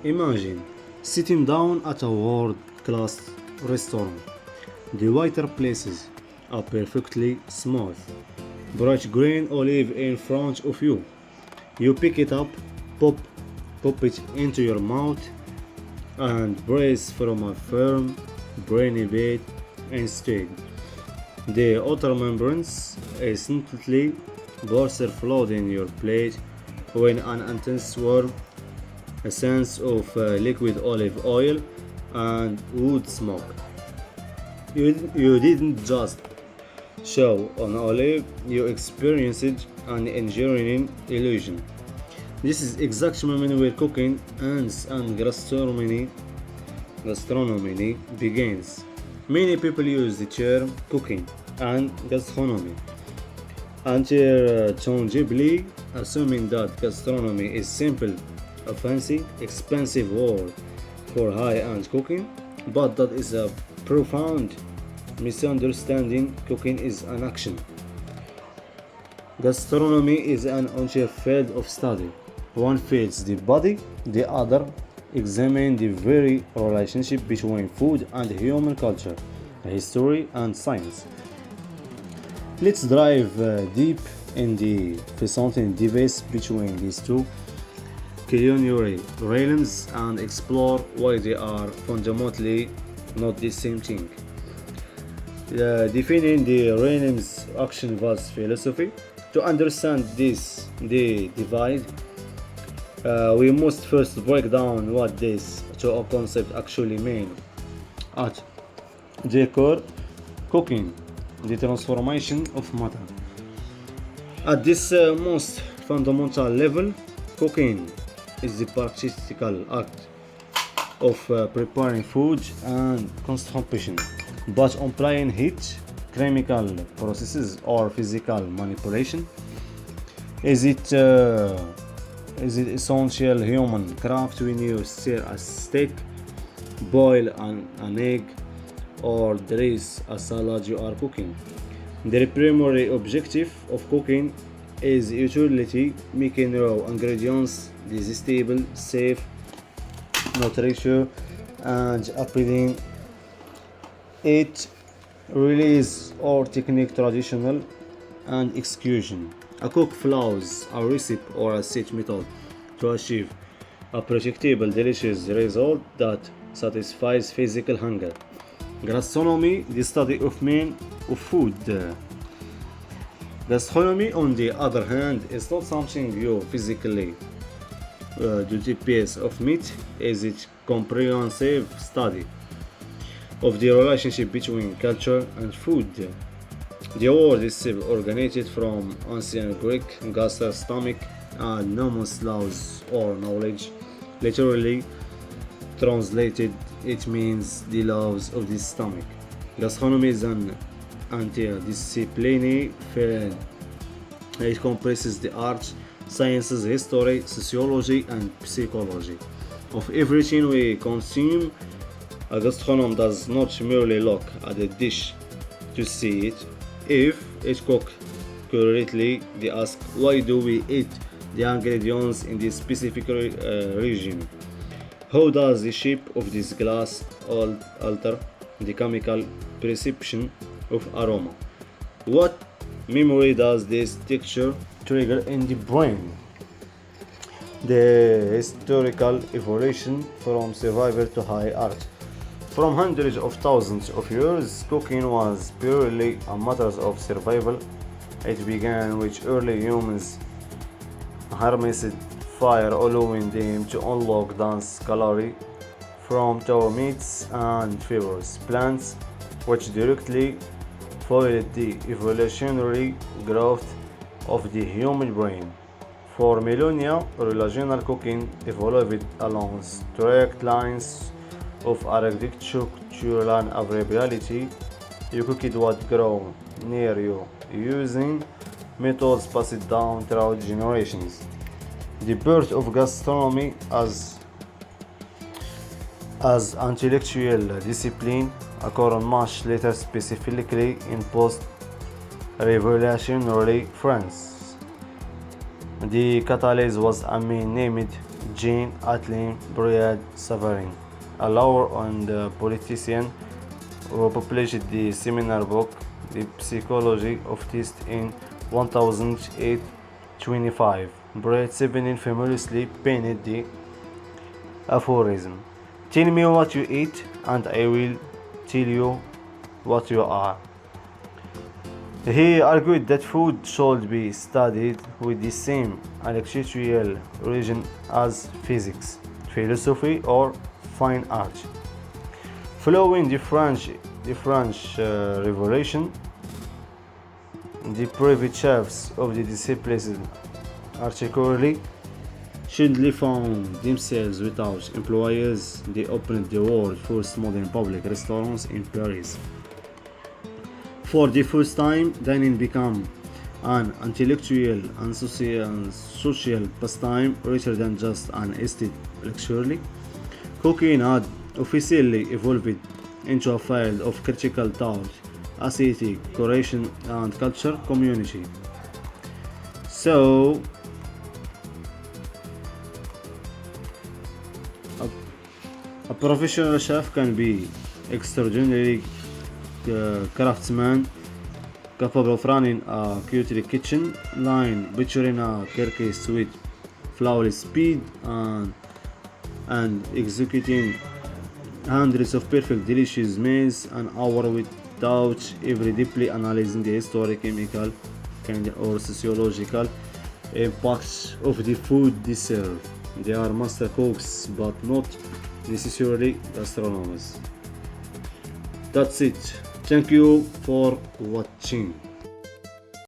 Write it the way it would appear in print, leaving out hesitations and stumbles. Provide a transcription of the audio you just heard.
Imagine sitting down at a world-class restaurant. The whiter places are perfectly smooth. Bright green olive in front of you. You pick it up, pop, pop it into your mouth, and brace from a firm, briny bit instead. The outer membranes instantly burst flood in your plate when an intense warm a sense of liquid olive oil and wood smoke. You didn't just show on olive, you experienced an enduring illusion. This is exact moment where cooking ends and gastronomy begins. Many people use the term cooking and gastronomy interchangeably, assuming that gastronomy is simple, a fancy, expensive word for high-end cooking, but that is a profound misunderstanding. Cooking is an action. Gastronomy is an entire field of study. One feeds the body, the other examines the very relationship between food and human culture, history and science. Let's dive deep in the fascinating debates between these two culinary realms and explore why they are fundamentally not the same thing. Defining the realms action vs philosophy. To understand this the divide, we must first break down what these two concepts actually mean. At their core, cooking, the transformation of matter. At this most fundamental level, cooking is the practical act of preparing food and consumption, but applying heat, chemical processes, or physical manipulation. Is it is it essential human craft when you stir a steak, boil an egg, or dress a salad you are cooking? The primary objective of cooking is utility, making raw ingredients digestible, safe, nutritious, and appealing. It really is or technique traditional and execution. A cook follows a recipe or a set method to achieve a predictable, delicious result that satisfies physical hunger. Gastronomy, the study of men of food. Gastronomy, on the other hand, is not something you physically do. The piece of meat is a comprehensive study of the relationship between culture and food. The word is originated from ancient Greek gastrostomic and nomos laws or knowledge. Literally translated, it means the laws of the stomach. Gastronomy is an interdisciplinary field. It comprises the arts, sciences, history, sociology, and psychology of everything we consume. A gastronom does not merely look at a dish to see it. If it cooked correctly, they ask, why do we eat the ingredients in this specific region? How does the shape of this glass alter the chemical perception of aroma? What memory does this texture trigger in the brain? The historical evolution from survival to high art. From hundreds of thousands of years, cooking was purely a matter of survival. It began with early humans harnessed fire, allowing them to unlock dense calorie from tow meats and fibers plants, which directly followed the evolutionary growth of the human brain. For millennia, regional cooking evolved along strict lines of architectural availability. You cooked what grew near you using methods passed down throughout generations. The birth of gastronomy as intellectual discipline occurred much later, specifically in post-revolutionary France. The catalyst was a man named Jean Atlin Briad Savarin, a lawyer and politician who published the seminal book The Psychology of Taste in 1825. Briad Savarin famously penned the aphorism, "Tell me what you eat, and I will tell you what you are." He argued that food should be studied with the same intellectual origin as physics, philosophy, or fine art. Following the French Revolution, the private chefs of the disciplines articulately found themselves without employers. They opened the world's first modern public restaurants in Paris. For the first time, dining became an intellectual and social pastime rather than just an estate luxury. Cooking had officially evolved into a field of critical thought, aesthetic, curation, and culture community. So, a, a professional chef can be extraordinarily craftsman capable of running a cutely kitchen line, picturing a quirky sweet flawless speed and executing hundreds of perfect delicious meals an hour without ever deeply analyzing the historic, chemical, or sociological impacts of the food they serve. They are master cooks but not necessarily gastronomers. That's it. Thank you for watching.